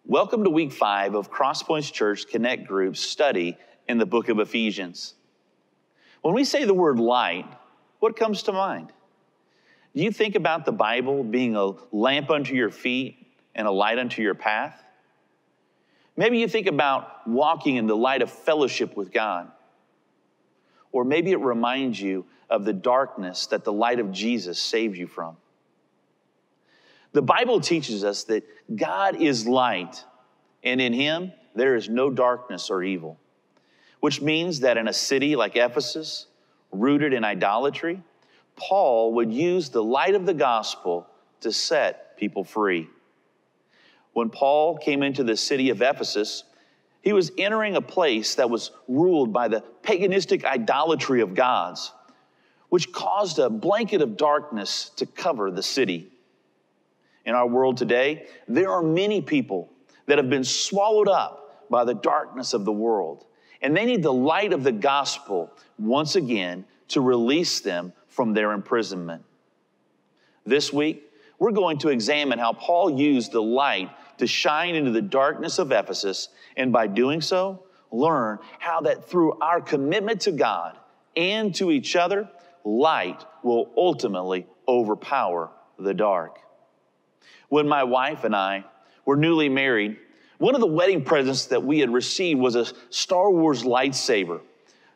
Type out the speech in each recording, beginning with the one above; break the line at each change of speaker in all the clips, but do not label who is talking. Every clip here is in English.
Welcome to week 5 of Crosspoints Church Connect Group's study in the book of Ephesians. When we say the word light, what comes to mind? Do you think about the Bible being a lamp unto your feet and a light unto your path? Maybe you think about walking in the light of fellowship with God. Or maybe it reminds you of the darkness that the light of Jesus saves you from. The Bible teaches us that God is light, and in him there is no darkness or evil, which means that in a city like Ephesus, rooted in idolatry, Paul would use the light of the gospel to set people free. When Paul came into the city of Ephesus, he was entering a place that was ruled by the paganistic idolatry of gods, which caused a blanket of darkness to cover the city. In our world today, there are many people that have been swallowed up by the darkness of the world, and they need the light of the gospel once again to release them from their imprisonment. This week, we're going to examine how Paul used the light to shine into the darkness of Ephesus, and by doing so, learn how that through our commitment to God and to each other, light will ultimately overpower the dark. When my wife and I were newly married, one of the wedding presents that we had received was a Star Wars lightsaber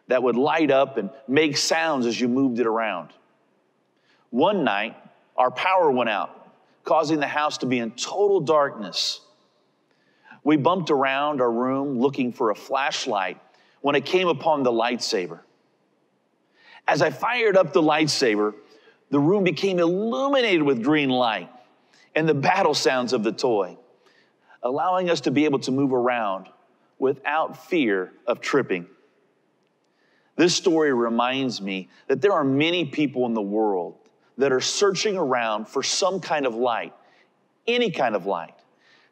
that would light up and make sounds as you moved it around. One night, our power went out, causing the house to be in total darkness. We bumped around our room looking for a flashlight when I came upon the lightsaber. As I fired up the lightsaber, the room became illuminated with green light and the battle sounds of the toy, allowing us to be able to move around without fear of tripping. This story reminds me that there are many people in the world that are searching around for some kind of light, any kind of light,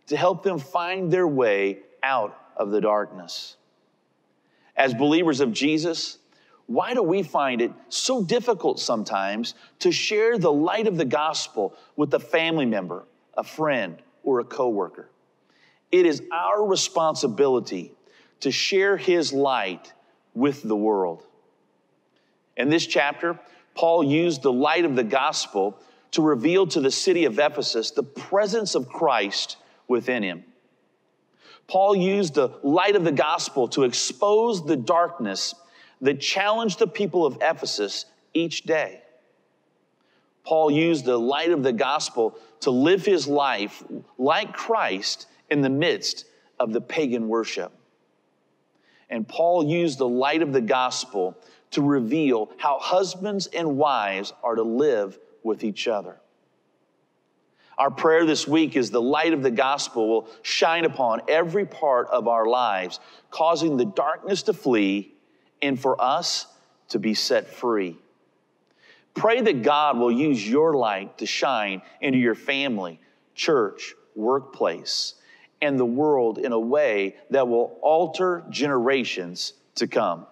to help them find their way out of the darkness. As believers of Jesus, why do we find it so difficult sometimes to share the light of the gospel with a family member, a friend, or a coworker? It is our responsibility to share his light with the world. In this chapter, Paul used the light of the gospel to reveal to the city of Ephesus the presence of Christ within him. Paul used the light of the gospel to expose the darkness that challenged the people of Ephesus each day. Paul used the light of the gospel to live his life like Christ in the midst of the pagan worship. And Paul used the light of the gospel to reveal how husbands and wives are to live with each other. Our prayer this week is the light of the gospel will shine upon every part of our lives, causing the darkness to flee and for us to be set free. Pray that God will use your light to shine into your family, church, workplace, and the world in a way that will alter generations to come.